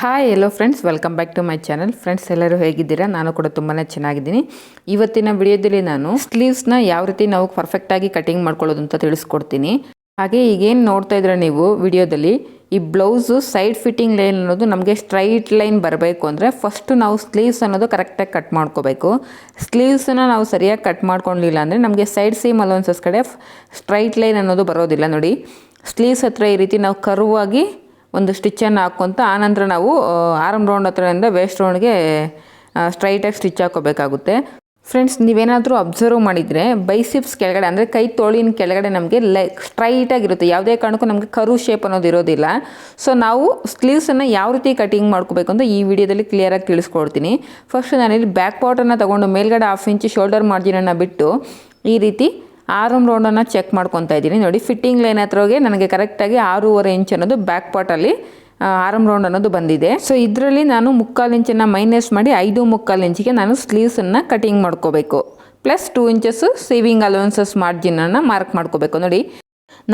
Hi hello friends, welcome back to my channel. Friends, ಎಲ್ಲರೂ ಹೇಗಿದ್ದೀರಾ? ನಾನು ಕೂಡ ತುಂಬಾ ಚೆನ್ನಾಗಿದ್ದೀನಿ. ಇವತ್ತಿನ ವಿಡಿಯೋದಲ್ಲಿ ನಾನು ಸ್ಲೀವ್ಸ್ನ ಯಾವ ರೀತಿ ನಾವು ಪರ್ಫೆಕ್ಟಾಗಿ ಕಟಿಂಗ್ ಮಾಡ್ಕೊಳ್ಳೋದು ಅಂತ ತಿಳಿಸ್ಕೊಡ್ತೀನಿ. ಹಾಗೆ ಈಗೇನು ನೋಡ್ತಾ ಇದ್ರೆ ನೀವು ವಿಡಿಯೋದಲ್ಲಿ, ಈ ಬ್ಲೌಸು ಸೈಡ್ ಫಿಟ್ಟಿಂಗ್ ಲೈನ್ ಅನ್ನೋದು ನಮಗೆ ಸ್ಟ್ರೈಟ್ ಲೈನ್ ಬರಬೇಕು ಅಂದರೆ ಫಸ್ಟು ನಾವು ಸ್ಲೀವ್ಸ್ ಅನ್ನೋದು ಕರೆಕ್ಟಾಗಿ ಕಟ್ ಮಾಡ್ಕೋಬೇಕು. ಸ್ಲೀವ್ಸನ್ನು ನಾವು ಸರಿಯಾಗಿ ಕಟ್ ಮಾಡ್ಕೊಳ್ಳಿಲ್ಲ ಅಂದರೆ ನಮಗೆ ಸೈಡ್ ಸೀಮ್ ಅಲೋನ್ಸಸ್ ಕಡೆ ಸ್ಟ್ರೈಟ್ ಲೈನ್ ಅನ್ನೋದು ಬರೋದಿಲ್ಲ. ನೋಡಿ, ಸ್ಲೀವ್ಸ್ ಹತ್ರ ಈ ರೀತಿ ನಾವು ಕರ್ವಾಗಿ ಒಂದು ಸ್ಟಿಚ್ಚನ್ನು ಹಾಕ್ಕೊಂತ ಆನಂತರ ನಾವು ಆರ್ಮ್ ರೌಂಡ್ ಹತ್ರದಿಂದ ವೇಸ್ಟ್ ರೌಂಡ್ಗೆ ಸ್ಟ್ರೈಟಾಗಿ ಸ್ಟಿಚ್ ಹಾಕೋಬೇಕಾಗುತ್ತೆ. ಫ್ರೆಂಡ್ಸ್, ನೀವೇನಾದರೂ ಅಬ್ಸರ್ವ್ ಮಾಡಿದರೆ ಬೈಸಿಪ್ಸ್ ಕೆಳಗಡೆ ಅಂದರೆ ಕೈ ತೋಳಿನ ಕೆಳಗಡೆ ನಮಗೆ ಸ್ಟ್ರೈಟಾಗಿರುತ್ತೆ. ಯಾವುದೇ ಕಾರಣಕ್ಕೂ ನಮಗೆ ಕರು ಶೇಪ್ ಅನ್ನೋದು ಇರೋದಿಲ್ಲ. ಸೊ ನಾವು ಸ್ಲೀವ್ಸನ್ನು ಯಾವ ರೀತಿ ಕಟಿಂಗ್ ಮಾಡ್ಕೋಬೇಕು ಅಂತ ಈ ವಿಡಿಯೋದಲ್ಲಿ ಕ್ಲಿಯರಾಗಿ ತಿಳಿಸ್ಕೊಡ್ತೀನಿ. ಫಸ್ಟ್ ನಾನಿಲ್ಲಿ ಬ್ಯಾಕ್ ಪಾರ್ಟನ್ನು ತೊಗೊಂಡು ಮೇಲ್ಗಡೆ 1/2 ಇಂಚ್ ಶೋಲ್ಡರ್ ಮಾರ್ಜಿನನ್ನು ಬಿಟ್ಟು ಈ ರೀತಿ ಆರ್ಮ್ ರೌಂಡನ್ನು ಚೆಕ್ ಮಾಡ್ಕೊತಾ ಇದ್ದೀನಿ. ನೋಡಿ, ಫಿಟ್ಟಿಂಗ್ ಲೈನ್ ಹತ್ರಗೆ ನನಗೆ ಕರೆಕ್ಟಾಗಿ 6.5 ಇಂಚ್ ಅನ್ನೋದು ಬ್ಯಾಕ್ ಪಾರ್ಟಲ್ಲಿ ಆರ್ಮ್ ರೌಂಡ್ ಅನ್ನೋದು ಬಂದಿದೆ. ಸೊ ಇದರಲ್ಲಿ ನಾನು 3/4 ಇಂಚನ್ನು ಮೈನಸ್ ಮಾಡಿ 5.25 ಇಂಚಿಗೆ ನಾನು ಸ್ಲೀವ್ಸನ್ನು ಕಟಿಂಗ್ ಮಾಡ್ಕೋಬೇಕು. ಪ್ಲಸ್ 2 ಇಂಚಸ್ ಸೇವಿಂಗ್ ಅಲೋನ್ಸಸ್ ಮಾರ್ಜಿನನ್ನು ಮಾರ್ಕ್ ಮಾಡ್ಕೋಬೇಕು. ನೋಡಿ,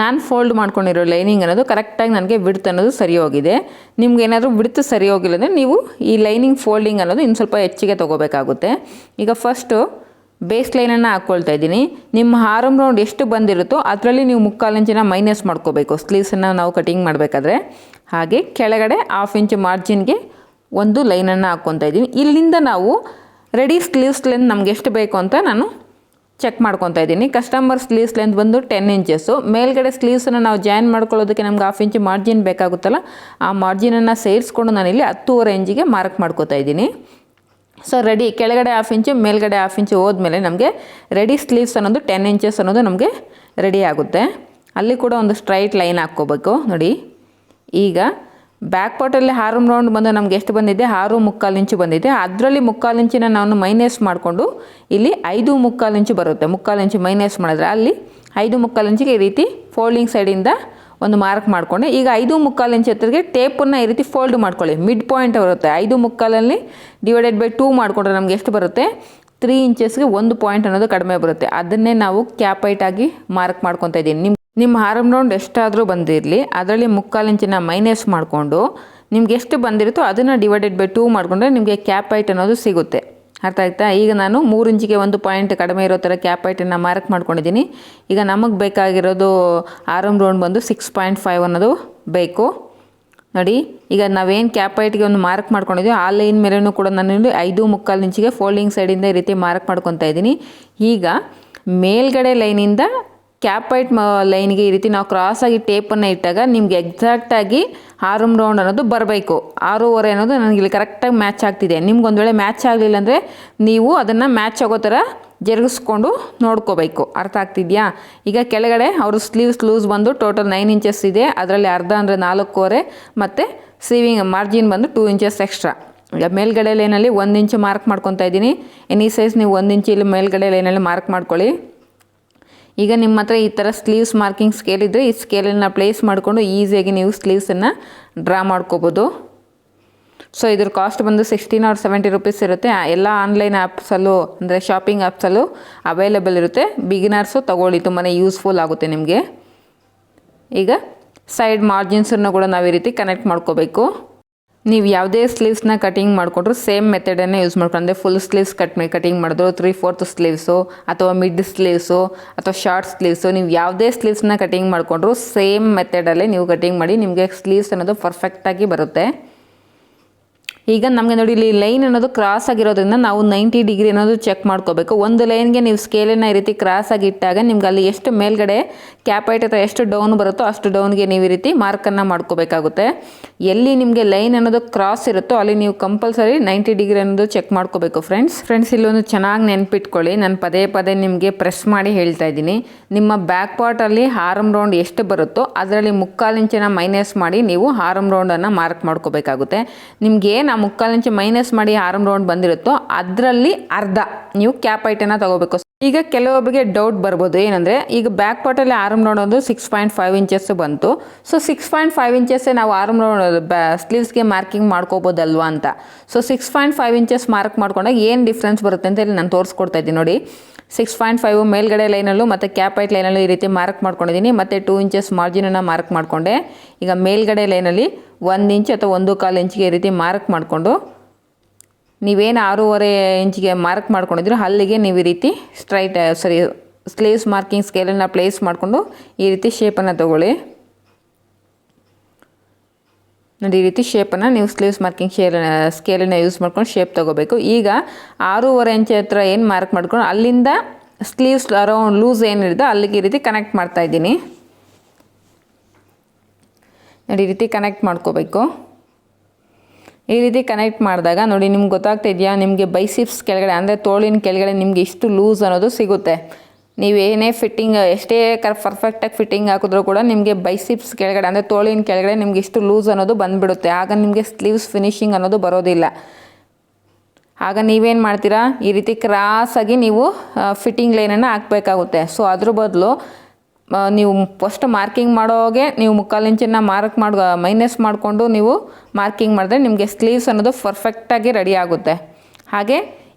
ನಾನು ಫೋಲ್ಡ್ ಮಾಡ್ಕೊಂಡಿರೋ ಲೈನಿಂಗ್ ಅನ್ನೋದು ಕರೆಕ್ಟಾಗಿ ನನಗೆ ವಿಡ್ತ್ ಅನ್ನೋದು ಸರಿ ಹೋಗಿದೆ. ನಿಮ್ಗೆ ಏನಾದರೂ ವಿಡ್ತ್ ಸರಿ ಹೋಗಿಲ್ಲ ಅಂದರೆ ನೀವು ಈ ಲೈನಿಂಗ್ ಫೋಲ್ಡಿಂಗ್ ಅನ್ನೋದು ಇನ್ನು ಸ್ವಲ್ಪ ಹೆಚ್ಚಿಗೆ ತೊಗೋಬೇಕಾಗುತ್ತೆ. ಈಗ ಫಸ್ಟು ಬೇಸ್ ಲೈನನ್ನು ಹಾಕ್ಕೊಳ್ತಾ ಇದ್ದೀನಿ. ನಿಮ್ಮ ಆರ್ಮ್ ರೌಂಡ್ ಎಷ್ಟು ಬಂದಿರುತ್ತೋ ಅದರಲ್ಲಿ ನೀವು 3/4 ಇಂಚನ್ನು ಮೈನಸ್ ಮಾಡ್ಕೋಬೇಕು ಸ್ಲೀವ್ಸನ್ನು ನಾವು ಕಟಿಂಗ್ ಮಾಡಬೇಕಾದ್ರೆ. ಹಾಗೆ ಕೆಳಗಡೆ 1/2 ಇಂಚ್ ಮಾರ್ಜಿನ್ಗೆ ಒಂದು ಲೈನನ್ನು ಹಾಕ್ಕೊತಾ ಇದ್ದೀನಿ. ಇಲ್ಲಿಂದ ನಾವು ರೆಡಿ ಸ್ಲೀವ್ಸ್ ಲೆಂತ್ ನಮ್ಗೆ ಎಷ್ಟು ಬೇಕು ಅಂತ ನಾನು ಚೆಕ್ ಮಾಡ್ಕೊತಾ ಇದ್ದೀನಿ. ಕಸ್ಟಮರ್ ಸ್ಲೀವ್ಸ್ ಲೆಂತ್ ಬಂದು 10 ಇಂಚಸ್ಸು. ಮೇಲ್ಗಡೆ ಸ್ಲೀವ್ಸನ್ನು ನಾವು ಜಾಯಿನ್ ಮಾಡ್ಕೊಳ್ಳೋದಕ್ಕೆ ನಮ್ಗೆ 1/2 ಇಂಚ್ ಮಾರ್ಜಿನ್ ಬೇಕಾಗುತ್ತಲ್ಲ, ಆ ಮಾರ್ಜಿನನ್ನು ಸೇರಿಸ್ಕೊಂಡು ನಾನಿಲ್ಲಿ 10.25 ಇಂಚಿಗೆ ಮಾರ್ಕ್ ಮಾಡ್ಕೋತಾ ಇದ್ದೀನಿ. ಸೊ ರೆಡಿ ಕೆಳಗಡೆ 1/2 ಇಂಚು ಮೇಲ್ಗಡೆ 1/2 ಇಂಚು ಹೋದ್ಮೇಲೆ ನಮಗೆ ರೆಡಿ ಸ್ಲೀವ್ಸ್ ಅನ್ನೋದು 10 ಇಂಚಸ್ ಅನ್ನೋದು ನಮಗೆ ರೆಡಿ ಆಗುತ್ತೆ. ಅಲ್ಲಿ ಕೂಡ ಒಂದು ಸ್ಟ್ರೈಟ್ ಲೈನ್ ಹಾಕ್ಕೋಬೇಕು. ನೋಡಿ, ಈಗ ಬ್ಯಾಕ್ ಪಾರ್ಟಲ್ಲಿ ಆರ್ಮ್ ರೌಂಡ್ ಬಂದು ನಮಗೆ ಎಷ್ಟು ಬಂದಿದೆ? 6.25 ಇಂಚು ಬಂದಿದೆ. ಅದರಲ್ಲಿ 3/4 ಇಂಚಿನ ನಾನು ಮೈನಸ್ ಮಾಡಿಕೊಂಡು ಇಲ್ಲಿ 5.25 ಇಂಚು ಬರುತ್ತೆ. 3/4 ಇಂಚು ಮೈನಸ್ ಮಾಡಿದ್ರೆ ಅಲ್ಲಿ 5.25 ಇಂಚಿಗೆ ಈ ರೀತಿ ಫೋಲ್ಡಿಂಗ್ ಸೈಡಿಂದ ಒಂದು ಮಾರ್ಕ್ ಮಾಡಿಕೊಂಡೆ. ಈಗ 5.25 ಇಂಚ್ ಹತ್ತಿರಗೆ ಟೇಪನ್ನು ಈ ರೀತಿ ಫೋಲ್ಡ್ ಮಾಡ್ಕೊಳ್ಳಿ. ಮಿಡ್ ಪಾಯಿಂಟ್ ಬರುತ್ತೆ. 5.25 ಡಿವೈಡೆಡ್ ಬೈ 2 ಮಾಡಿಕೊಂಡ್ರೆ ನಮಗೆ ಎಷ್ಟು ಬರುತ್ತೆ? 3 ಇಂಚಸ್ಗೆ 1 ಪಾಯಿಂಟ್ ಅನ್ನೋದು ಕಡಿಮೆ ಬರುತ್ತೆ. ಅದನ್ನೇ ನಾವು ಕ್ಯಾಪ್ ಹೈಟಾಗಿ ಮಾರ್ಕ್ ಮಾಡ್ಕೊತಾ ಇದ್ದೀನಿ. ನಿಮ್ಮ ಆರ್ಮ್ ರೌಂಡ್ ಎಷ್ಟಾದರೂ ಬಂದಿರಲಿ, ಅದರಲ್ಲಿ 3/4 ಇಂಚನ್ನ ಮೈನಸ್ ಮಾಡಿಕೊಂಡು ನಿಮ್ಗೆ ಎಷ್ಟು ಬಂದಿರುತ್ತೋ ಅದನ್ನು ಡಿವೈಡೆಡ್ ಬೈ 2 ಮಾಡಿಕೊಂಡ್ರೆ ನಿಮಗೆ ಕ್ಯಾಪ್ ಹೈಟ್ ಅನ್ನೋದು ಸಿಗುತ್ತೆ. ಅರ್ಥ ಆಯ್ತಾ? ಈಗ ನಾನು 3 ಇಂಚಿಗೆ 1 ಪಾಯಿಂಟ್ ಕಡಿಮೆ ಇರೋ ಥರ ಕ್ಯಾಪ್ ಹೈಟನ್ನು ಮಾರ್ಕ್ ಮಾಡ್ಕೊಂಡಿದ್ದೀನಿ. ಈಗ ನಮಗೆ ಬೇಕಾಗಿರೋದು ಆರ್ಮ್ ರೌಂಡ್ ಬಂದು 6.5 ಅನ್ನೋದು ಬೇಕು. ನೋಡಿ, ಈಗ ನಾವೇನು ಕ್ಯಾಪ್ ಹೈಟ್ಗೆ ಒಂದು ಮಾರ್ಕ್ ಮಾಡ್ಕೊಂಡಿದ್ದೀವಿ ಆ ಲೈನ್ ಮೇಲೂ ಕೂಡ ನಾನು 5.25 ಇಂಚಿಗೆ ಫೋಲ್ಡಿಂಗ್ ಸೈಡಿಂದ ಈ ರೀತಿ ಮಾರ್ಕ್ ಮಾಡ್ಕೊತಾ ಇದ್ದೀನಿ. ಈಗ ಮೇಲ್ಗಡೆ ಲೈನಿಂದ ಕ್ಯಾಪ್ ಹೈಟ್ ಲೈನ್ಗೆ ಈ ರೀತಿ ನಾವು ಕ್ರಾಸಾಗಿ ಟೇಪನ್ನು ಇಟ್ಟಾಗ ನಿಮ್ಗೆ ಎಕ್ಸಾಕ್ಟಾಗಿ ಆರ್ಮ್ ರೌಂಡ್ ಅನ್ನೋದು ಬರಬೇಕು. 6.25 ಅನ್ನೋದು ನನಗೆ ಇಲ್ಲಿ ಕರೆಕ್ಟಾಗಿ ಮ್ಯಾಚ್ ಆಗ್ತಿದೆ. ನಿಮ್ಗೆ ಒಂದು ವೇಳೆ ಮ್ಯಾಚ್ ಆಗಲಿಲ್ಲ ಅಂದರೆ ನೀವು ಅದನ್ನು ಮ್ಯಾಚ್ ಆಗೋ ಥರ ಜರುಗಿಸ್ಕೊಂಡು ನೋಡ್ಕೋಬೇಕು. ಅರ್ಥ ಆಗ್ತಿದೆಯಾ? ಈಗ ಕೆಳಗಡೆ ಅವರು ಸ್ಲೀವ್ಸ್ ಲೂಸ್ ಬಂದು ಟೋಟಲ್ 9 ಇಂಚಸ್ ಇದೆ. ಅದರಲ್ಲಿ ಅರ್ಧ ಅಂದರೆ 4.25 ಮತ್ತು ಸೀವಿಂಗ್ ಮಾರ್ಜಿನ್ ಬಂದು 2 ಇಂಚಸ್ ಎಕ್ಸ್ಟ್ರಾ. ಈಗ ಮೇಲ್ಗಡೆ ಲೈನಲ್ಲಿ 1 ಇಂಚು ಮಾರ್ಕ್ ಮಾಡ್ಕೊತಾ ಇದ್ದೀನಿ. ಎನಿ ಸೈಜ್ ನೀವು 1 ಇಂಚ್ ಇಲ್ಲಿ ಮೇಲ್ಗಡೆ ಲೈನಲ್ಲಿ ಮಾರ್ಕ್ ಮಾಡ್ಕೊಳ್ಳಿ. ಈಗ ನಿಮ್ಮ ಹತ್ರ ಈ ಥರ ಸ್ಲೀವ್ಸ್ ಮಾರ್ಕಿಂಗ್ ಸ್ಕೇಲ್ ಇದ್ದರೆ ಈ ಸ್ಕೇಲನ್ನು ಪ್ಲೇಸ್ ಮಾಡಿಕೊಂಡು ಈಸಿಯಾಗಿ ನೀವು ಸ್ಲೀವ್ಸನ್ನು ಡ್ರಾ ಮಾಡ್ಕೋಬೋದು. ಸೊ ಇದ್ರ ಕಾಸ್ಟ್ ಬಂದು 16 or 70 ರೂಪೀಸ್ ಇರುತ್ತೆ. ಎಲ್ಲ ಆನ್ಲೈನ್ ಆ್ಯಪ್ಸಲ್ಲೂ ಅಂದರೆ ಶಾಪಿಂಗ್ ಆ್ಯಪ್ಸಲ್ಲೂ ಅವೈಲೇಬಲ್ ಇರುತ್ತೆ. ಬಿಗಿನರ್ಸು ತೊಗೊಳ್ಳಿ, ತುಂಬಾ ಯೂಸ್ಫುಲ್ ಆಗುತ್ತೆ ನಿಮಗೆ. ಈಗ ಸೈಡ್ ಮಾರ್ಜಿನ್ಸನ್ನು ಕೂಡ ನಾವು ಈ ರೀತಿ ಕನೆಕ್ಟ್ ಮಾಡ್ಕೋಬೇಕು. ನೀವು ಯಾವುದೇ ಸ್ಲೀವ್ಸ್ನ ಕಟಿಂಗ್ ಮಾಡಿಕೊಂಡ್ರು ಸೇಮ್ ಮೆಥಡನ್ನೇ ಯೂಸ್ ಮಾಡ್ಕೊಂಡು, ಅಂದರೆ ಫುಲ್ ಸ್ಲೀವ್ಸ್ ಕಟಿಂಗ್ ಮಾಡಿದ್ರು 3/4 ಸ್ಲೀವ್ಸು ಅಥವಾ ಮಿಡ್ ಸ್ಲೀವ್ಸು ಅಥವಾ ಶಾರ್ಟ್ ಸ್ಲೀವ್ಸು, ನೀವು ಯಾವುದೇ ಸ್ಲೀವ್ಸ್ನ ಕಟಿಂಗ್ ಮಾಡಿಕೊಂಡ್ರು ಸೇಮ್ ಮೆಥಡಲ್ಲೇ ನೀವು ಕಟಿಂಗ್ ಮಾಡಿ ನಿಮಗೆ ಸ್ಲೀವ್ಸ್ ಅನ್ನೋದು ಪರ್ಫೆಕ್ಟಾಗಿ ಬರುತ್ತೆ. ಈಗ ನಮಗೆ ನೋಡಿ, ಇಲ್ಲಿ ಲೈನ್ ಅನ್ನೋದು ಕ್ರಾಸ್ ಆಗಿರೋದ್ರಿಂದ ನಾವು 90 ಡಿಗ್ರಿ ಅನ್ನೋದು ಚೆಕ್ ಮಾಡ್ಕೋಬೇಕು. ಒಂದು ಲೈನ್ಗೆ ನೀವು ಸ್ಕೇಲನ್ನು ಈ ರೀತಿ ಕ್ರಾಸಾಗಿ ಇಟ್ಟಾಗ ನಿಮ್ಗೆ ಅಲ್ಲಿ ಎಷ್ಟು ಮೇಲ್ಗಡೆ ಕ್ಯಾಪ್ ಹೈಟ್ ಅಥವಾ ಎಷ್ಟು ಡೌನ್ ಬರುತ್ತೋ ಅಷ್ಟು ಡೌನ್ಗೆ ನೀವು ಈ ರೀತಿ ಮಾರ್ಕನ್ನು ಮಾಡ್ಕೋಬೇಕಾಗುತ್ತೆ. ಎಲ್ಲಿ ನಿಮಗೆ ಲೈನ್ ಅನ್ನೋದು ಕ್ರಾಸ್ ಇರುತ್ತೋ ಅಲ್ಲಿ ನೀವು ಕಂಪಲ್ಸರಿ 90 ಡಿಗ್ರಿ ಅನ್ನೋದು ಚೆಕ್ ಮಾಡ್ಕೋಬೇಕು. ಫ್ರೆಂಡ್ಸ್ ಇಲ್ಲೊಂದು ಚೆನ್ನಾಗಿ ನೆನ್ಪಿಟ್ಕೊಳ್ಳಿ. ನಾನು ಪದೇ ಪದೇ ನಿಮಗೆ ಪ್ರೆಸ್ ಮಾಡಿ ಹೇಳ್ತಾ ಇದ್ದೀನಿ. ನಿಮ್ಮ ಬ್ಯಾಕ್ ಪಾರ್ಟಲ್ಲಿ ಆರ್ಮ್ ರೌಂಡ್ ಎಷ್ಟು ಬರುತ್ತೋ ಅದರಲ್ಲಿ 3/4 ಇಂಚನ್ನ ಮೈನಸ್ ಮಾಡಿ ನೀವು ಆರ್ಮ್ ರೌಂಡನ್ನು ಮಾರ್ಕ್ ಮಾಡ್ಕೋಬೇಕಾಗುತ್ತೆ. ನಿಮ್ಗೆ 3/4 ಇಂಚ್ ಮೈನಸ್ ಮಾಡಿ ಆರ್ಮ್ ರೌಂಡ್ ಬಂದಿರುತ್ತೋ ಅದರಲ್ಲಿ ಅರ್ಧ ನೀವು ಕ್ಯಾಪ್ ಹೈಟನ್ನು ತೊಗೋಬೇಕು. ಈಗ ಕೆಲವೊಬ್ಬರಿಗೆ ಡೌಟ್ ಬರ್ಬೋದು ಏನಂದರೆ, ಈಗ ಬ್ಯಾಕ್ ಪಾರ್ಟಲ್ಲಿ ಆರ್ಮ್ ನೋಡೋದು 6.5 ಇಂಚಸ್ ಬಂತು. ಸೊ 6.5 ಇಂಚಸ್ಸೇ ನಾವು ಆರ್ಮ್ ಸ್ಲೀವ್ಸ್ಗೆ ಮಾರ್ಕಿಂಗ್ ಮಾಡ್ಕೋಬೋದಲ್ವಾ ಅಂತ. ಸೊ 6.5 ಇಂಚಸ್ ಮಾರ್ಕ್ ಮಾಡ್ಕೊಂಡಾಗ ಏನು ಡಿಫ್ರೆನ್ಸ್ ಬರುತ್ತೆ ಅಂತ ಇಲ್ಲಿ ನಾನು ತೋರಿಸ್ಕೊಡ್ತಾ ಇದ್ದೀನಿ ನೋಡಿ. 6.5 ಮೇಲ್ಗಡೆ ಲೈನಲ್ಲೂ ಮತ್ತು ಕ್ಯಾಪ್ ಐಟ್ ಲೈನಲ್ಲೂ ಈ ರೀತಿ ಮಾರ್ಕ್ ಮಾಡ್ಕೊಂಡಿದ್ದೀನಿ. ಮತ್ತು 2 ಇಂಚಸ್ ಮಾರ್ಜಿನನ್ನು ಮಾರ್ಕ್ ಮಾಡಿಕೊಂಡೆ. ಈಗ ಮೇಲ್ಗಡೆ ಲೈನಲ್ಲಿ 1 ಇಂಚ್ ಅಥವಾ 1.25 ಇಂಚಿಗೆ ಈ ರೀತಿ ಮಾರ್ಕ್ ಮಾಡಿಕೊಂಡು ನೀವೇನು 6.5 ಇಂಚಿಗೆ ಮಾರ್ಕ್ ಮಾಡ್ಕೊಂಡಿದ್ರು ಅಲ್ಲಿಗೆ ನೀವು ಈ ರೀತಿ ಸ್ಲೀವ್ಸ್ ಮಾರ್ಕಿಂಗ್ ಸ್ಕೇಲನ್ನು ಪ್ಲೇಸ್ ಮಾಡಿಕೊಂಡು ಈ ರೀತಿ ಶೇಪನ್ನು ತೊಗೊಳ್ಳಿ ನೋಡಿ. ಈ ರೀತಿ ಶೇಪನ್ನು ನೀವು ಸ್ಲೀವ್ಸ್ ಮಾರ್ಕಿಂಗ್ ಸ್ಕೇಲನ್ನು ಯೂಸ್ ಮಾಡ್ಕೊಂಡು ಶೇಪ್ ತೊಗೋಬೇಕು. ಈಗ 6.5 ಇಂಚ್ ಹತ್ರ ಏನು ಮಾರ್ಕ್ ಮಾಡ್ಕೊಂಡು ಅಲ್ಲಿಂದ ಸ್ಲೀವ್ಸ್ ಅರೌಂಡ್ ಲೂಸ್ ಏನಿದೆ ಅಲ್ಲಿಗೆ ಈ ರೀತಿ ಕನೆಕ್ಟ್ ಮಾಡ್ತಾಯಿದ್ದೀನಿ ನೋಡಿ. ಈ ರೀತಿ ಕನೆಕ್ಟ್ ಮಾಡ್ಕೋಬೇಕು. ಈ ರೀತಿ ಕನೆಕ್ಟ್ ಮಾಡಿದಾಗ ನೋಡಿ ನಿಮ್ಗೆ ಗೊತ್ತಾಗ್ತಾ ಇದೆಯಾ, ನಿಮಗೆ ಬೈಸಿಪ್ಸ್ ಕೆಳಗಡೆ ಅಂದರೆ ತೋಳಿನ ಕೆಳಗಡೆ ನಿಮಗೆ ಇಷ್ಟು ಲೂಸ್ ಅನ್ನೋದು ಸಿಗುತ್ತೆ. ನೀವೇನೇ ಫಿಟ್ಟಿಂಗ್ ಎಷ್ಟೇ ಪರ್ಫೆಕ್ಟಾಗಿ ಫಿಟ್ಟಿಂಗ್ ಹಾಕಿದ್ರೂ ಕೂಡ ನಿಮಗೆ ಬೈಸಿಪ್ಸ್ ಕೆಳಗಡೆ ಅಂದರೆ ತೋಳಿನ ಕೆಳಗಡೆ ನಿಮಗೆ ಇಷ್ಟು ಲೂಸ್ ಅನ್ನೋದು ಬಂದುಬಿಡುತ್ತೆ. ಆಗ ನಿಮಗೆ ಸ್ಲೀವ್ಸ್ ಫಿನಿಶಿಂಗ್ ಅನ್ನೋದು ಬರೋದಿಲ್ಲ. ಆಗ ನೀವೇನು ಮಾಡ್ತೀರಾ, ಈ ರೀತಿ ಕ್ರಾಸಾಗಿ ನೀವು ಫಿಟ್ಟಿಂಗ್ ಲೈನನ್ನು ಹಾಕಬೇಕಾಗುತ್ತೆ. ಸೊ ಅದ್ರ ಬದಲು ನೀವು ಫಸ್ಟ್ ಮಾರ್ಕಿಂಗ್ ಮಾಡೋವಾಗೆ ನೀವು 3/4 ಇಂಚನ್ನು ಮೈನಸ್ ಮಾಡಿಕೊಂಡು ನೀವು ಮಾರ್ಕಿಂಗ್ ಮಾಡಿದ್ರೆ ನಿಮಗೆ ಸ್ಲೀವ್ಸ್ ಅನ್ನೋದು ಪರ್ಫೆಕ್ಟಾಗಿ ರೆಡಿ ಆಗುತ್ತೆ. ಹಾಗೆ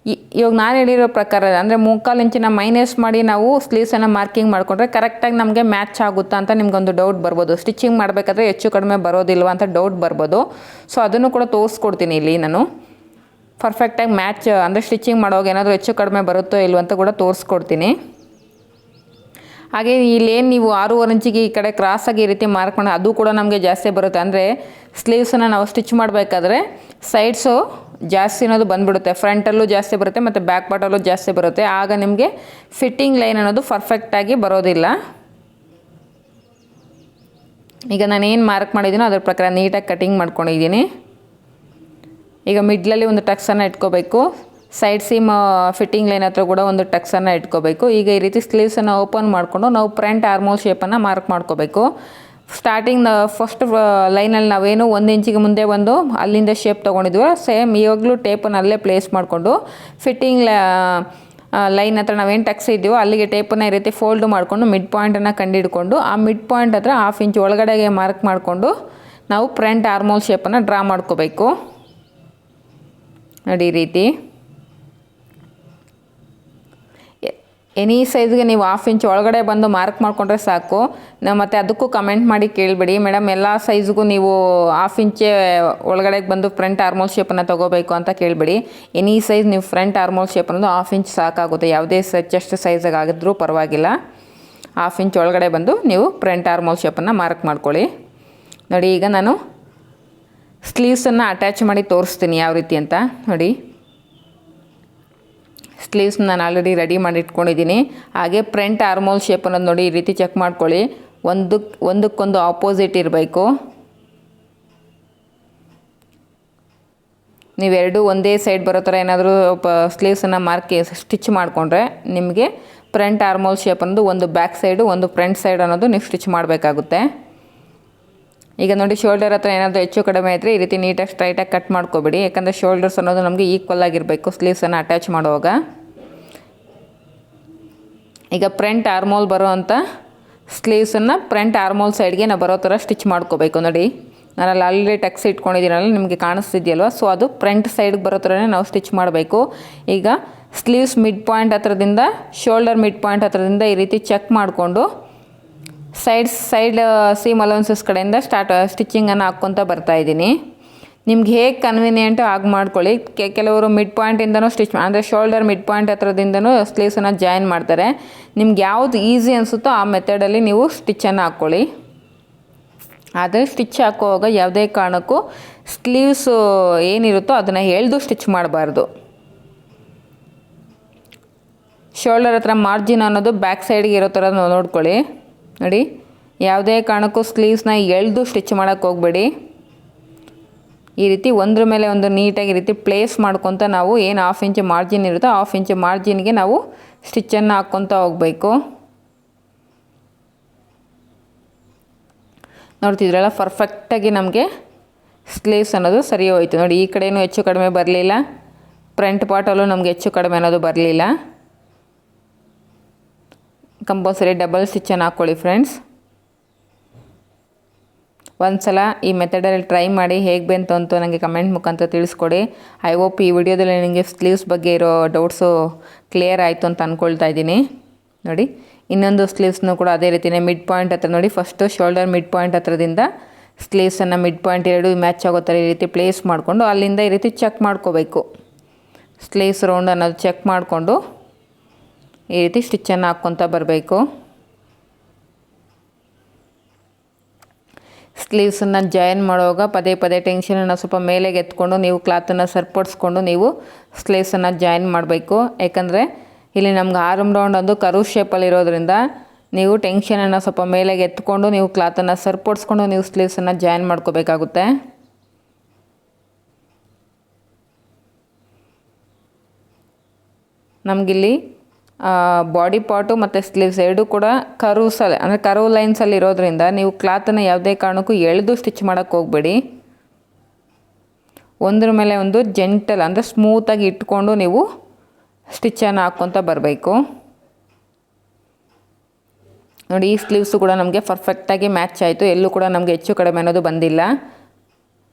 ಇವಾಗ ನಾನು ಹೇಳಿರೋ ಪ್ರಕಾರ ಅಂದರೆ 3/4 ಇಂಚನ್ನು ಮೈನಸ್ ಮಾಡಿ ನಾವು ಸ್ಲೀವ್ಸನ್ನು ಮಾರ್ಕಿಂಗ್ ಮಾಡಿಕೊಂಡ್ರೆ ಕರೆಕ್ಟಾಗಿ ನಮಗೆ ಮ್ಯಾಚ್ ಆಗುತ್ತಾ ಅಂತ ನಿಮ್ಗೊಂದು ಡೌಟ್ ಬರ್ಬೋದು. ಸ್ಟಿಚಿಂಗ್ ಮಾಡಬೇಕಾದ್ರೆ ಹೆಚ್ಚು ಕಡಿಮೆ ಬರೋದಿಲ್ವ ಅಂತ ಡೌಟ್ ಬರ್ಬೋದು. ಸೊ ಅದನ್ನು ಕೂಡ ತೋರಿಸ್ಕೊಡ್ತೀನಿ ಇಲ್ಲಿ ನಾನು. ಪರ್ಫೆಕ್ಟಾಗಿ ಮ್ಯಾಚ್ ಅಂದರೆ ಸ್ಟಿಚಿಂಗ್ ಮಾಡೋವಾಗ ಏನಾದರೂ ಹೆಚ್ಚು ಕಡಿಮೆ ಬರುತ್ತೋ ಇಲ್ವ ಅಂತ ಕೂಡ ತೋರಿಸ್ಕೊಡ್ತೀನಿ. ಹಾಗೆ ಇಲ್ಲೇನು ನೀವು 6.5 ಇಂಚಿಗೆ ಈ ಕಡೆ ಕ್ರಾಸಾಗಿ ಈ ರೀತಿ ಮಾರ್ಕ್ ಮಾಡಿ ಅದು ಕೂಡ ನಮಗೆ ಜಾಸ್ತಿ ಬರುತ್ತೆ. ಅಂದರೆ ಸ್ಲೀವ್ಸನ್ನು ನಾವು ಸ್ಟಿಚ್ ಮಾಡಬೇಕಾದ್ರೆ ಸೈಡ್ಸು ಜಾಸ್ತಿ ಅನ್ನೋದು ಬಂದುಬಿಡುತ್ತೆ. ಫ್ರಂಟಲ್ಲೂ ಜಾಸ್ತಿ ಬರುತ್ತೆ ಮತ್ತು ಬ್ಯಾಕ್ ಪಾರ್ಟಲ್ಲೂ ಜಾಸ್ತಿ ಬರುತ್ತೆ. ಆಗ ನಿಮಗೆ ಫಿಟ್ಟಿಂಗ್ ಲೈನ್ ಅನ್ನೋದು ಪರ್ಫೆಕ್ಟಾಗಿ ಬರೋದಿಲ್ಲ. ಈಗ ನಾನು ಏನು ಮಾರ್ಕ್ ಮಾಡಿದ್ದೀನೋ ಅದ್ರ ಪ್ರಕಾರ ನೀಟಾಗಿ ಕಟಿಂಗ್ ಮಾಡ್ಕೊಂಡಿದ್ದೀನಿ. ಈಗ ಮಿಡ್ಲಲ್ಲಿ ಒಂದು ಟಕ್ಸನ್ನು ಇಟ್ಕೋಬೇಕು. ಸೈಡ್ ಸೀಮ್ ಫಿಟ್ಟಿಂಗ್ ಲೈನ್ ಹತ್ರ ಕೂಡ ಒಂದು ಟಕ್ಸನ್ನು ಇಟ್ಕೋಬೇಕು. ಈಗ ಈ ರೀತಿ ಸ್ಲೀವ್ಸನ್ನು ಓಪನ್ ಮಾಡಿಕೊಂಡು ನಾವು ಫ್ರಂಟ್ ಆರ್ಮೋಲ್ ಶೇಪನ್ನು ಮಾರ್ಕ್ ಮಾಡ್ಕೋಬೇಕು. ಸ್ಟಾರ್ಟಿಂಗ್ ಫಸ್ಟ್ ಲೈನಲ್ಲಿ ನಾವೇನು 1 ಇಂಚಿಗೆ ಮುಂದೆ ಬಂದು ಅಲ್ಲಿಂದ ಶೇಪ್ ತೊಗೊಂಡಿದ್ವಿ ಸೇಮ್ ಇವಾಗಲೂ ಟೇಪನ್ನು ಅಲ್ಲೇ ಪ್ಲೇಸ್ ಮಾಡಿಕೊಂಡು ಫಿಟ್ಟಿಂಗ್ ಲೈನ್ ಹತ್ರ ನಾವೇನು ಟಕ್ಸ್ ಇದ್ದೀವೋ ಅಲ್ಲಿಗೆ ಟೇಪನ್ನು ಈ ರೀತಿ ಫೋಲ್ಡ್ ಮಾಡಿಕೊಂಡು ಮಿಡ್ ಪಾಯಿಂಟನ್ನು ಕಂಡುಹಿಡ್ಕೊಂಡು ಆ ಮಿಡ್ ಪಾಯಿಂಟ್ ಹತ್ರ 1/2 ಇಂಚ್ ಒಳಗಡೆಗೆ ಮಾರ್ಕ್ ಮಾಡಿಕೊಂಡು ನಾವು ಫ್ರಂಟ್ ಆರ್ಮೋಲ್ ಶೇಪನ್ನು ಡ್ರಾ ಮಾಡ್ಕೋಬೇಕು ನೋಡಿ. ಈ ರೀತಿ ಎನಿ ಸೈಜ್ಗೆ ನೀವು 1/2 ಇಂಚ್ ಒಳಗಡೆ ಬಂದು ಮಾರ್ಕ್ ಮಾಡಿಕೊಂಡ್ರೆ ಸಾಕು. ಮತ್ತು ಅದಕ್ಕೂ ಕಮೆಂಟ್ ಮಾಡಿ ಕೇಳಬೇಡಿ, ಮೇಡಮ್ ಎಲ್ಲ ಸೈಜ್ಗೂ ನೀವು 1/2 ಇಂಚೆ ಒಳಗಡೆಗೆ ಬಂದು ಫ್ರಂಟ್ ಆರ್ಮೋಲ್ ಶೇಪನ್ನು ತೊಗೋಬೇಕು ಅಂತ ಕೇಳಬೇಡಿ. ಎನಿ ಸೈಜ್ ನೀವು ಫ್ರಂಟ್ ಆರ್ಮೋಲ್ ಶೇಪ್ ಅನ್ನೋದು 1/2 ಇಂಚ್ ಸಾಕಾಗುತ್ತೆ. ಯಾವುದೇ ಚೆಸ್ಟ್ ಸೈಜಾಗಿ ಆಗಿದ್ರೂ ಪರವಾಗಿಲ್ಲ. 1/2 ಇಂಚ್ ಒಳಗಡೆ ಬಂದು ನೀವು ಫ್ರಂಟ್ ಆರ್ಮೋಲ್ ಶೇಪನ್ನು ಮಾರ್ಕ್ ಮಾಡ್ಕೊಳ್ಳಿ ನೋಡಿ. ಈಗ ನಾನು ಸ್ಲೀವ್ಸನ್ನು ಅಟ್ಯಾಚ್ ಮಾಡಿ ತೋರಿಸ್ತೀನಿ ಯಾವ ರೀತಿ ಅಂತ ನೋಡಿ. ಸ್ಲೀವ್ಸ್ ನಾನು ಆಲ್ರೆಡಿ ರೆಡಿ ಮಾಡಿ ಇಟ್ಕೊಂಡಿದ್ದೀನಿ. ಹಾಗೆ ಫ್ರಂಟ್ ಆರ್ಮೋಲ್ ಶೇಪ್ ಅನ್ನೋದು ನೋಡಿ ಈ ರೀತಿ ಚೆಕ್ ಮಾಡ್ಕೊಳ್ಳಿ. ಒಂದಕ್ಕೊಂದು ಆಪೋಸಿಟ್ ಇರಬೇಕು. ನೀವೆರಡು ಒಂದೇ ಸೈಡ್ ಬರೋ ಥರ ಏನಾದರೂ ಸ್ಲೀವ್ಸನ್ನು ಸ್ಟಿಚ್ ಮಾಡಿಕೊಂಡ್ರೆ ನಿಮಗೆ ಫ್ರಂಟ್ ಆರ್ಮೋಲ್ ಶೇಪ್ ಅನ್ನೋದು ಒಂದು ಬ್ಯಾಕ್ ಸೈಡು ಒಂದು ಫ್ರಂಟ್ ಸೈಡ್ ಅನ್ನೋದು ನೀವು ಸ್ಟಿಚ್ ಮಾಡಬೇಕಾಗುತ್ತೆ. ಈಗ ನೋಡಿ ಶೋಲ್ಡರ್ ಹತ್ರ ಏನಾದರೂ ಹೆಚ್ಚು ಕಡಿಮೆ ಇದ್ದರೆ ಈ ರೀತಿ ನೀಟಾಗಿ ಸ್ಟ್ರೈಟಾಗಿ ಕಟ್ ಮಾಡ್ಕೊಬೇಡಿ. ಯಾಕಂದರೆ ಶೋಲ್ಡರ್ಸ್ ಅನ್ನೋದು ನಮಗೆ ಈಕ್ವಲ್ ಆಗಿರಬೇಕು ಸ್ಲೀವ್ಸನ್ನು ಅಟ್ಯಾಚ್ ಮಾಡುವಾಗ. ಈಗ ಫ್ರಂಟ್ ಆರ್ಮೋಲ್ ಬರೋ ಅಂಥ ಸ್ಲೀವ್ಸನ್ನು ಫ್ರಂಟ್ ಆರ್ಮೋಲ್ ಸೈಡ್ಗೆ ನಾವು ಬರೋ ಥರ ಸ್ಟಿಚ್ ಮಾಡ್ಕೋಬೇಕು ನೋಡಿ. ನಾನಲ್ಲಿ ಆಲ್ರೆಡಿ ಟಕ್ಸ್ ಇಟ್ಕೊಂಡಿದ್ದೀನಲ್ಲ ನಿಮಗೆ ಕಾಣಿಸ್ತಿದೆಯಲ್ವ. ಸೊ ಅದು ಫ್ರಂಟ್ ಸೈಡ್ಗೆ ಬರೋ ಥರನೇ ನಾವು ಸ್ಟಿಚ್ ಮಾಡಬೇಕು. ಈಗ ಸ್ಲೀವ್ಸ್ ಮಿಡ್ ಪಾಯಿಂಟ್ ಹತ್ರದಿಂದ ಶೋಲ್ಡರ್ ಮಿಡ್ ಪಾಯಿಂಟ್ ಹತ್ರದಿಂದ ಈ ರೀತಿ ಚೆಕ್ ಮಾಡಿಕೊಂಡು ಸೈಡ್ ಸೀಮ್ ಅಲೌನ್ಸಸ್ ಕಡೆಯಿಂದ ಸ್ಟಿಚಿಂಗನ್ನು ಹಾಕ್ಕೊತ ಬರ್ತಾಯಿದ್ದೀನಿ. ನಿಮ್ಗೆ ಹೇಗೆ ಕನ್ವೀನಿಯೆಂಟು ಆಗಿ ಮಾಡ್ಕೊಳ್ಳಿ. ಕೆಲವರು ಮಿಡ್ ಪಾಯಿಂಟಿಂದನೂ ಸ್ಟಿಚ್ ಅಂದರೆ ಶೋಲ್ಡರ್ ಮಿಡ್ ಪಾಯಿಂಟ್ ಹತ್ರದಿಂದನೂ ಸ್ಲೀವ್ಸನ್ನು ಜಾಯಿನ್ ಮಾಡ್ತಾರೆ. ನಿಮ್ಗೆ ಯಾವುದು ಈಸಿ ಅನಿಸುತ್ತೋ ಆ ಮೆಥಡಲ್ಲಿ ನೀವು ಸ್ಟಿಚ್ಚನ್ನು ಹಾಕ್ಕೊಳ್ಳಿ. ಆದರೆ ಸ್ಟಿಚ್ ಹಾಕುವಾಗ ಯಾವುದೇ ಕಾರಣಕ್ಕೂ ಸ್ಲೀವ್ಸು ಏನಿರುತ್ತೋ ಅದನ್ನು ಎಳೆದು ಸ್ಟಿಚ್ ಮಾಡಬಾರ್ದು. ಶೋಲ್ಡರ್ ಹತ್ರ ಮಾರ್ಜಿನ್ ಅನ್ನೋದು ಬ್ಯಾಕ್ ಸೈಡ್ಗೆ ಇರೋ ಥರ ನೋಡ್ಕೊಳ್ಳಿ ನೋಡಿ. ಯಾವುದೇ ಕಾರಣಕ್ಕೂ ಸ್ಲೀವ್ಸ್ನ ಎಳೆದು ಸ್ಟಿಚ್ ಮಾಡೋಕ್ಕೆ ಹೋಗಬೇಡಿ. ಈ ರೀತಿ ಒಂದ್ರ ಮೇಲೆ ಒಂದು ನೀಟಾಗಿ ಈ ರೀತಿ ಪ್ಲೇಸ್ ಮಾಡ್ಕೊತ ನಾವು ಏನು 1/2 ಇಂಚ್ ಮಾರ್ಜಿನ್ ಇರುತ್ತೋ 1/2 ಇಂಚ್ ಮಾರ್ಜಿನ್ಗೆ ನಾವು ಸ್ಟಿಚ್ಚನ್ನು ಹಾಕ್ಕೊತ ಹೋಗಬೇಕು. ನೋಡ್ತಿದ್ರಲ್ಲ ಪರ್ಫೆಕ್ಟಾಗಿ ನಮಗೆ ಸ್ಲೀವ್ಸ್ ಅನ್ನೋದು ಸರಿ ಹೋಯಿತು ನೋಡಿ. ಈ ಕಡೆಯೂ ಹೆಚ್ಚು ಕಡಿಮೆ ಬರಲಿಲ್ಲ, ಫ್ರಂಟ್ ಪಾರ್ಟಲ್ಲೂ ನಮಗೆ ಹೆಚ್ಚು ಕಡಿಮೆ ಅನ್ನೋದು ಬರಲಿಲ್ಲ. ಕಂಪಲ್ಸರಿ ಡಬಲ್ ಸ್ಟಿಚ್ಚನ್ನು ಹಾಕ್ಕೊಳ್ಳಿ ಫ್ರೆಂಡ್ಸ್. ಒಂದು ಸಲ ಈ ಮೆಥಡಲ್ಲಿ ಟ್ರೈ ಮಾಡಿ ಹೇಗೆ ಬಂತು ಅಂತ ನನಗೆ ಕಮೆಂಟ್ ಮುಖಾಂತರ ತಿಳಿಸ್ಕೊಡಿ. ಐ ಹೋಪ್ ಈ ವಿಡಿಯೋದಲ್ಲಿ ನನಗೆ ಸ್ಲೀವ್ಸ್ ಬಗ್ಗೆ ಇರೋ ಡೌಟ್ಸು ಕ್ಲಿಯರ್ ಆಯಿತು ಅಂತ ಅಂದ್ಕೊಳ್ತಾ ಇದ್ದೀನಿ. ನೋಡಿ, ಇನ್ನೊಂದು ಸ್ಲೀವ್ಸ್ನೂ ಕೂಡ ಅದೇ ರೀತಿಯೇ ಮಿಡ್ ಪಾಯಿಂಟ್ ಹತ್ರ ನೋಡಿ, ಫಸ್ಟು ಶೋಲ್ಡರ್ ಮಿಡ್ ಪಾಯಿಂಟ್ ಹತ್ರದಿಂದ ಸ್ಲೀವ್ಸನ್ನು ಮಿಡ್ ಪಾಯಿಂಟ್ ಎರಡು ಮ್ಯಾಚ್ ಆಗೋ ಥರ ಈ ರೀತಿ ಪ್ಲೇಸ್ ಮಾಡಿಕೊಂಡು ಅಲ್ಲಿಂದ ಈ ರೀತಿ ಚೆಕ್ ಮಾಡ್ಕೋಬೇಕು. ಸ್ಲೀವ್ಸ್ ರೌಂಡ್ ಅನ್ನೋದು ಚೆಕ್ ಮಾಡಿಕೊಂಡು ಈ ರೀತಿ ಸ್ಟಿಚ್ಚನ್ನು ಹಾಕ್ಕೊತ ಬರಬೇಕು. ಸ್ಲೀವ್ಸನ್ನು ಜಾಯಿನ್ ಮಾಡುವಾಗ ಪದೇ ಪದೇ ಟೆನ್ಷನನ್ನು ಸ್ವಲ್ಪ ಮೇಲೆಗೆ ಎತ್ಕೊಂಡು ನೀವು ಕ್ಲಾತನ್ನು ಸರಿಪಡಿಸ್ಕೊಂಡು ನೀವು ಸ್ಲೀವ್ಸನ್ನು ಜಾಯಿನ್ ಮಾಡಬೇಕು. ಯಾಕಂದರೆ ಇಲ್ಲಿ ನಮ್ಗೆ ಆರ್ಮ್ ರೌಂಡ್ ಒಂದು ಕರ್ವ್ ಶೇಪಲ್ಲಿ ಇರೋದ್ರಿಂದ ನೀವು ಟೆನ್ಷನನ್ನು ಸ್ವಲ್ಪ ಮೇಲೆಗೆ ಎತ್ಕೊಂಡು ನೀವು ಕ್ಲಾತನ್ನು ಸರಿಪಡಿಸ್ಕೊಂಡು ನೀವು ಸ್ಲೀವ್ಸನ್ನು ಜಾಯಿನ್ ಮಾಡ್ಕೋಬೇಕಾಗುತ್ತೆ. ನಮಗಿಲ್ಲಿ ಬಾಡಿ ಪಾರ್ಟು ಮತ್ತು ಸ್ಲೀವ್ಸ್ ಎರಡೂ ಕೂಡ ಕರ್ವ್ಸಲ್ಲಿ ಅಂದರೆ ಕರ್ವ್ ಲೈನ್ಸಲ್ಲಿ ಇರೋದ್ರಿಂದ ನೀವು ಕ್ಲಾತನ್ನು ಯಾವುದೇ ಕಾರಣಕ್ಕೂ ಎಳೆದು ಸ್ಟಿಚ್ ಮಾಡೋಕ್ಕೆ ಹೋಗಬೇಡಿ. ಒಂದ್ರ ಮೇಲೆ ಒಂದು ಜೆಂಟಲ್ ಅಂದರೆ ಸ್ಮೂತಾಗಿ ಇಟ್ಕೊಂಡು ನೀವು ಸ್ಟಿಚ್ಚನ್ನು ಹಾಕ್ಕೊತ ಬರಬೇಕು. ನೋಡಿ, ಈ ಸ್ಲೀವ್ಸು ಕೂಡ ನಮಗೆ ಪರ್ಫೆಕ್ಟಾಗಿ ಮ್ಯಾಚ್ ಆಯಿತು. ಎಲ್ಲೂ ಕೂಡ ನಮಗೆ ಹೆಚ್ಚು ಕಡಿಮೆ ಅನ್ನೋದು ಬಂದಿಲ್ಲ.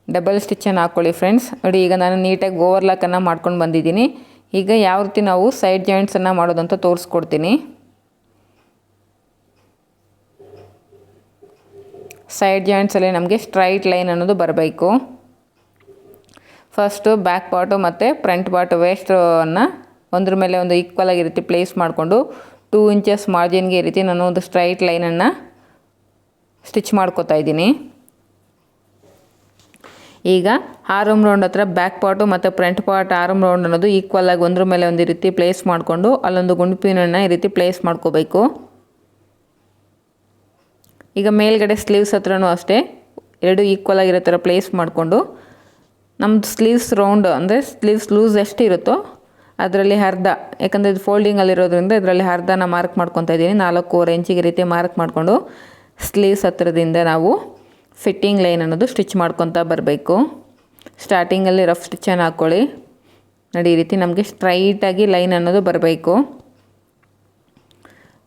ಡಬಲ್ ಸ್ಟಿಚ್ಚನ್ನು ಹಾಕ್ಕೊಳ್ಳಿ ಫ್ರೆಂಡ್ಸ್. ನೋಡಿ, ಈಗ ನಾನು ನೀಟಾಗಿ ಓವರ್ಲಾಕನ್ನು ಮಾಡ್ಕೊಂಡು ಬಂದಿದ್ದೀನಿ. ಈಗ ಯಾವ ರೀತಿ ನಾವು ಸೈಡ್ ಜಾಯಿಂಟ್ಸನ್ನು ಮಾಡೋದಂತ ತೋರಿಸ್ಕೊಡ್ತೀನಿ. ಸೈಡ್ ಜಾಯಿಂಟ್ಸಲ್ಲಿ ನಮಗೆ ಸ್ಟ್ರೈಟ್ ಲೈನ್ ಅನ್ನೋದು ಬರಬೇಕು. ಫಸ್ಟು ಬ್ಯಾಕ್ ಪಾರ್ಟು ಮತ್ತು ಫ್ರಂಟ್ ಪಾರ್ಟು ವೇಸ್ಟನ್ನು ಒಂದ್ರ ಮೇಲೆ ಒಂದು ಈಕ್ವಲ್ ಆಗಿ ರೀತಿ ಪ್ಲೇಸ್ ಮಾಡಿಕೊಂಡು 2 ಇಂಚಸ್ ಮಾರ್ಜಿನ್ಗೆ ಈ ರೀತಿ ನಾನು ಒಂದು ಸ್ಟ್ರೈಟ್ ಲೈನನ್ನು ಸ್ಟಿಚ್ ಮಾಡ್ಕೋತಾ ಇದ್ದೀನಿ. ಈಗ ಆರ್ಮ್ ರೌಂಡ್ ಹತ್ರ ಬ್ಯಾಕ್ ಪಾರ್ಟು ಮತ್ತು ಫ್ರಂಟ್ ಪಾರ್ಟ್ ಆರ್ಮ್ ರೌಂಡ್ ಅನ್ನೋದು ಈಕ್ವಲ್ ಆಗಿ ಒಂದ್ರ ಮೇಲೆ ಒಂದು ರೀತಿ ಪ್ಲೇಸ್ ಮಾಡಿಕೊಂಡು ಅಲ್ಲೊಂದು ಗುಂಡಿಪಿನನ್ನು ಈ ರೀತಿ ಪ್ಲೇಸ್ ಮಾಡ್ಕೋಬೇಕು. ಈಗ ಮೇಲ್ಗಡೆ ಸ್ಲೀವ್ಸ್ ಹತ್ರನೂ ಅಷ್ಟೇ ಎರಡು ಈಕ್ವಲ್ ಆಗಿರೋ ಥರ ಪ್ಲೇಸ್ ಮಾಡಿಕೊಂಡು ನಮ್ಮದು ಸ್ಲೀವ್ಸ್ ರೌಂಡ್ ಅಂದರೆ ಸ್ಲೀವ್ಸ್ ಲೂಸ್ ಎಷ್ಟು ಇರುತ್ತೋ ಅದರಲ್ಲಿ ಅರ್ಧ, ಯಾಕಂದರೆ ಇದು ಫೋಲ್ಡಿಂಗಲ್ಲಿರೋದ್ರಿಂದ ಇದರಲ್ಲಿ ಅರ್ಧನ ಮಾರ್ಕ್ ಮಾಡ್ಕೊತಾ ಇದ್ದೀನಿ. 4.25 ಇಂಚಿಗೆ ರೀತಿ ಮಾರ್ಕ್ ಮಾಡಿಕೊಂಡು ಸ್ಲೀವ್ಸ್ ಹತ್ರದಿಂದ ನಾವು ಫಿಟ್ಟಿಂಗ್ ಲೈನ್ ಅನ್ನೋದು ಸ್ಟಿಚ್ ಮಾಡ್ಕೊತಾ ಬರಬೇಕು. ಸ್ಟಾರ್ಟಿಂಗಲ್ಲಿ ರಫ್ ಸ್ಟಿಚ್ಚನ್ನು ಹಾಕ್ಕೊಳ್ಳಿ. ನೋಡಿ, ಈ ರೀತಿ ನಮಗೆ ಸ್ಟ್ರೈಟಾಗಿ ಲೈನ್ ಅನ್ನೋದು ಬರಬೇಕು.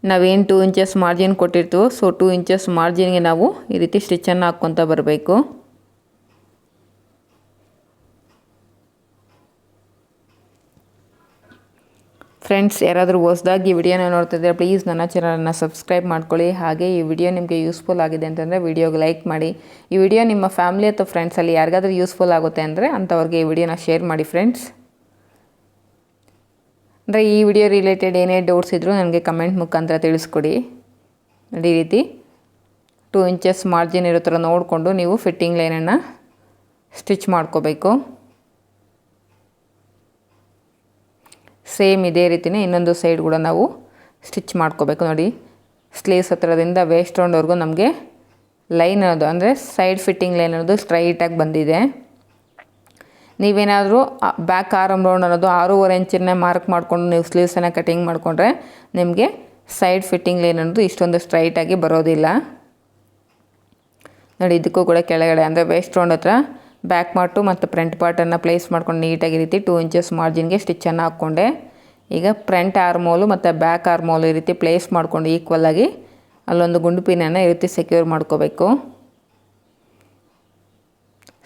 ನಾವೇನು 2 ಇಂಚಸ್ ಮಾರ್ಜಿನ್ ಕೊಟ್ಟಿರ್ತೀವೋ, ಸೊ 2 ಇಂಚಸ್ ಮಾರ್ಜಿನ್ಗೆ ನಾವು ಈ ರೀತಿ ಸ್ಟಿಚ್ಚನ್ನು ಹಾಕ್ಕೊತಾ ಬರಬೇಕು. ಫ್ರೆಂಡ್ಸ್, ಯಾರಾದರೂ ಹೊಸದಾಗಿ ವಿಡಿಯೋನ ನೋಡ್ತಿದ್ದರೆ ಪ್ಲೀಸ್ ನನ್ನ ಚಾನಲನ್ನು ಸಬ್ಸ್ಕ್ರೈಬ್ ಮಾಡ್ಕೊಳ್ಳಿ. ಹಾಗೆ ಈ ವಿಡಿಯೋ ನಿಮಗೆ ಯೂಸ್ಫುಲ್ ಆಗಿದೆ ಅಂತಂದರೆ ವಿಡಿಯೋಗೆ ಲೈಕ್ ಮಾಡಿ. ಈ ವಿಡಿಯೋ ನಿಮ್ಮ ಫ್ಯಾಮಿಲಿ ಅಥವಾ ಫ್ರೆಂಡ್ಸಲ್ಲಿ ಯಾರಿಗಾದ್ರೂ ಯೂಸ್ಫುಲ್ ಆಗುತ್ತೆ ಅಂದರೆ ಅಂಥವ್ರಿಗೆ ಈ ವಿಡಿಯೋನ ಶೇರ್ ಮಾಡಿ ಫ್ರೆಂಡ್ಸ್. ಅಂದರೆ ಈ ವಿಡಿಯೋ ರಿಲೇಟೆಡ್ ಏನೇ ಡೌಟ್ಸ್ ಇದ್ದರೂ ನನಗೆ ಕಮೆಂಟ್ ಮುಖಾಂತರ ತಿಳಿಸ್ಕೊಡಿ. ಈ ರೀತಿ 2 ಇಂಚಸ್ ಮಾರ್ಜಿನ್ ಇರೋ ಥರ ನೋಡಿಕೊಂಡು ನೀವು ಫಿಟ್ಟಿಂಗ್ ಲೈನನ್ನು ಸ್ಟಿಚ್ ಮಾಡ್ಕೋಬೇಕು. ಸೇಮ್ ಇದೇ ರೀತಿಯೇ ಇನ್ನೊಂದು ಸೈಡ್ ಕೂಡ ನಾವು ಸ್ಟಿಚ್ ಮಾಡ್ಕೋಬೇಕು. ನೋಡಿ, ಸ್ಲೀವ್ಸ್ ಹತ್ರದಿಂದ ವೇಸ್ಟ್ ರೌಂಡ್ವರೆಗೂ ನಮಗೆ ಲೈನ್ ಅನ್ನೋದು ಅಂದರೆ ಸೈಡ್ ಫಿಟ್ಟಿಂಗ್ ಲೈನ್ ಅನ್ನೋದು ಸ್ಟ್ರೈಟಾಗಿ ಬಂದಿದೆ. ನೀವೇನಾದರೂ ಬ್ಯಾಕ್ ಆರ್ಮ್ ರೌಂಡ್ ಅನ್ನೋದು 6.25 ಇಂಚನ್ನೇ ಮಾರ್ಕ್ ಮಾಡಿಕೊಂಡು ನೀವು ಸ್ಲೀವ್ಸನ್ನು ಕಟಿಂಗ್ ಮಾಡಿಕೊಂಡ್ರೆ ನಿಮಗೆ ಸೈಡ್ ಫಿಟ್ಟಿಂಗ್ ಲೈನ್ ಅನ್ನೋದು ಇಷ್ಟೊಂದು ಸ್ಟ್ರೈಟಾಗಿ ಬರೋದಿಲ್ಲ. ನೋಡಿ, ಇದಕ್ಕೂ ಕೂಡ ಕೆಳಗಡೆ ಅಂದರೆ ವೇಸ್ಟ್ ರೌಂಡ್ ಹತ್ರ ಬ್ಯಾಕ್ ಪಾರ್ಟು ಮತ್ತು ಫ್ರಂಟ್ ಪಾರ್ಟನ್ನು ಪ್ಲೇಸ್ ಮಾಡ್ಕೊಂಡು ನೀಟಾಗಿ ರೀತಿ 2 ಇಂಚಸ್ ಮಾರ್ಜಿನ್ಗೆ ಸ್ಟಿಚ್ಚನ್ನು ಹಾಕ್ಕೊಂಡೆ. ಈಗ ಫ್ರಂಟ್ ಆರ್ಮೋಲು ಮತ್ತು ಬ್ಯಾಕ್ ಆರ್ಮೋಲು ಈ ರೀತಿ ಪ್ಲೇಸ್ ಮಾಡಿಕೊಂಡು ಈಕ್ವಲಾಗಿ ಅಲ್ಲೊಂದು ಗುಂಡು ಪಿನನ್ನು ಈ ರೀತಿ ಸೆಕ್ಯೂರ್ ಮಾಡ್ಕೋಬೇಕು.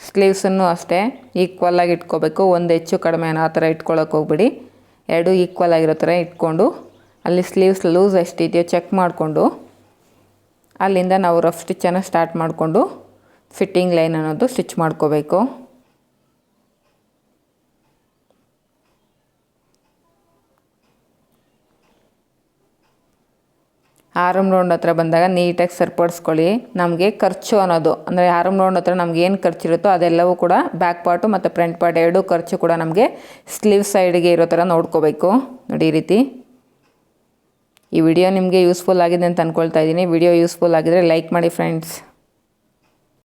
ಸ್ಲೀವ್ಸನ್ನು ಅಷ್ಟೇ ಈಕ್ವಲಾಗಿ ಇಟ್ಕೋಬೇಕು. ಒಂದು ಹೆಚ್ಚು ಕಡಿಮೆ ಆ ಥರ ಇಟ್ಕೊಳ್ಳೋಕೆ ಹೋಗ್ಬಿಡಿ. ಎರಡು ಈಕ್ವಲ್ ಆಗಿರೋ ಥರ ಇಟ್ಕೊಂಡು ಅಲ್ಲಿ ಸ್ಲೀವ್ಸ್ ಲೂಸ್ ಎಷ್ಟಿದೆಯೋ ಚೆಕ್ ಮಾಡಿಕೊಂಡು ಅಲ್ಲಿಂದ ನಾವು ರಫ್ ಸ್ಟಿಚ್ಚನ್ನು ಸ್ಟಾರ್ಟ್ ಮಾಡಿಕೊಂಡು ಫಿಟ್ಟಿಂಗ್ ಲೈನ್ ಅನ್ನೋದು ಸ್ಟಿಚ್ ಮಾಡ್ಕೋಬೇಕು. ಆರ್ಮ್ ರೌಂಡ್ ಹತ್ರ ಬಂದಾಗ ನೀಟಾಗಿ ಸರಿಪಡಿಸ್ಕೊಳ್ಳಿ. ನಮಗೆ ಖರ್ಚು ಅನ್ನೋದು ಅಂದರೆ ಆರ್ಮ್ ರೌಂಡ್ ಹತ್ರ ನಮ್ಗೆ ಏನು ಖರ್ಚಿರುತ್ತೋ ಅದೆಲ್ಲವೂ ಕೂಡ ಬ್ಯಾಕ್ ಪಾರ್ಟು ಮತ್ತು ಫ್ರಂಟ್ ಪಾರ್ಟ್ ಎರಡೂ ಖರ್ಚು ಕೂಡ ನಮಗೆ ಸ್ಲೀವ್ ಸೈಡ್ಗೆ ಇರೋ ಥರ ನೋಡ್ಕೋಬೇಕು. ನೋಡಿ, ಈ ರೀತಿ. ಈ ವಿಡಿಯೋ ನಿಮಗೆ ಯೂಸ್ಫುಲ್ ಆಗಿದೆ ಅಂತ ಅಂದ್ಕೊಳ್ತಾ ಇದ್ದೀನಿ. ವಿಡಿಯೋ ಯೂಸ್ಫುಲ್ ಆಗಿದರೆ ಲೈಕ್ ಮಾಡಿ ಫ್ರೆಂಡ್ಸ್.